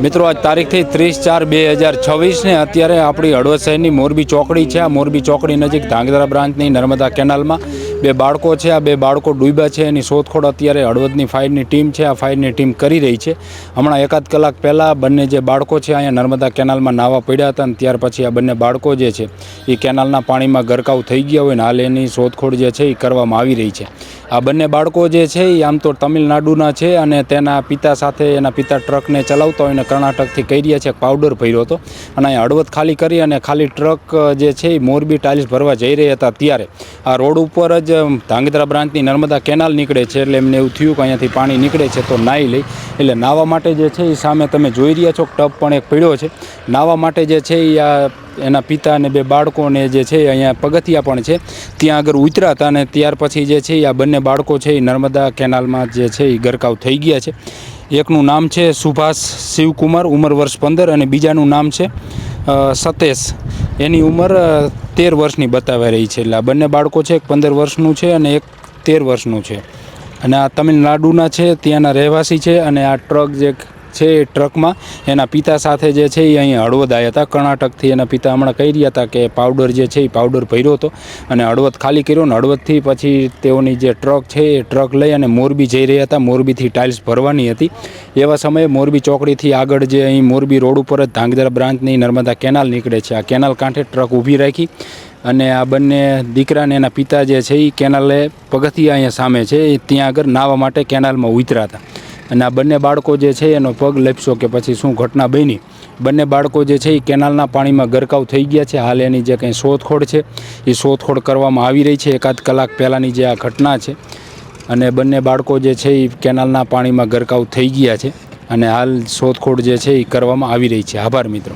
મિત્રો આજ તારીખ થઈ 30/4/2026 ને અત્યારે આપણી હળવદ શહેરની મોરબી ચોકડી છે। આ મોરબી ચોકડી નજીક ધાંગધ્રા બ્રાન્ચની નર્મદા કેનાલમાં બે બાળકો છે। આ બે બાળકો ડૂબ્યા છે, એની શોધખોળ અત્યારે હળવદની ફાયરની ટીમ છે, આ ફાયરની ટીમ કરી રહી છે। હમણાં એકાદ કલાક પહેલાં બંને જે બાળકો છે અહીંયા નર્મદા કેનાલમાં નાહવા પડ્યા હતા, અને ત્યાર પછી આ બંને બાળકો જે છે એ કેનાલના પાણીમાં ગરકાવ થઈ ગયા હોય ને હાલ એની શોધખોળ જે છે એ કરવામાં આવી રહી છે। આ બંને બાળકો જે છે એ આમ તો તમિલનાડુના છે અને તેના પિતા સાથે એના પિતા ટ્રકને ચલાવતા હોય ને કર્ણાટકથી કહી રહ્યા છે પાવડર ભર્યો હતો અને અહીંયા હળવદ ખાલી કરી અને ખાલી ટ્રક જે છે એ મોરબી ટાઇલ્સ ભરવા જઈ રહ્યા હતા ત્યારે આ રોડ ઉપર જ ધાંગધ્રા બ્રાન્ચની નર્મદા કેનાલ નીકળે છે। એટલે એમને એવું થયું કે અહીંયાથી પાણી નીકળે છે તો નાહી લઈ, એટલે નાહવા માટે જે છે એ સામે તમે જોઈ રહ્યા છો ટબ પણ એક પડ્યો છે। નાહવા માટે જે છે એ આ એના પિતા અને બે બાળકોને જે છે અહીંયા પગથિયા પણ છે ત્યાં આગળ ઉતર્યા હતા અને ત્યાર પછી જે છે આ બંને બાળકો છે એ નર્મદા કેનાલમાં જે છે એ ગરકાવ થઈ ગયા છે। એકનું નામ છે સુભાષ શિવકુમાર, ઉંમર વર્ષ 15, અને બીજાનું નામ છે સતેશ, એની ઉંમર 13 વર્ષની બતાવાઈ રહી છે। એટલે આ બંને બાળકો છે, એક 15 વર્ષનું છે અને એક 13 વર્ષનું છે અને આ તમિલનાડુના છે, ત્યાંના રહેવાસી છે। અને આ ટ્રક જે છે એ ટ્રકમાં એના પિતા સાથે જે છે એ અહીં હળવદ આવ્યા હતા કર્ણાટકથી। એના પિતા હમણાં કહી રહ્યા હતા કે પાવડર જે છે એ પાવડર ભર્યો હતો અને હળવદ ખાલી કર્યો ને હળવદથી પછી તેઓની જે ટ્રક છે એ ટ્રક લઈ અને મોરબી જઈ રહ્યા હતા, મોરબીથી ટાઇલ્સ ભરવાની હતી। એવા સમયે મોરબી ચોકડીથી આગળ જે અહીં મોરબી રોડ ઉપર જ ધાંગધ્રા બ્રાન્ચની નર્મદા કેનાલ નીકળે છે, આ કેનાલ કાંઠે ટ્રક ઊભી રાખી અને આ બંને દીકરાને એના પિતા જે છે એ કેનાલે પગથિયા અહીંયા સામે છે એ ત્યાં આગળ નાહવા માટે કેનાલમાં ઉતર્યા હતા અને આ બંને બાળકો જે છે એનો પગ લપસ્યો કે પછી શું ઘટના બની, બંને બાળકો જે છે એ કેનાલના પાણીમાં ગરકાવ થઈ ગયા છે। હાલ એની જે કંઈ શોધખોળ છે એ શોધખોળ કરવામાં આવી રહી છે। એકાદ કલાક પહેલાંની જે આ ઘટના છે અને બંને બાળકો જે છે એ કેનાલના પાણીમાં ગરકાવ થઈ ગયા છે અને હાલ શોધખોળ જે છે એ કરવામાં આવી રહી છે। આભાર મિત્રો।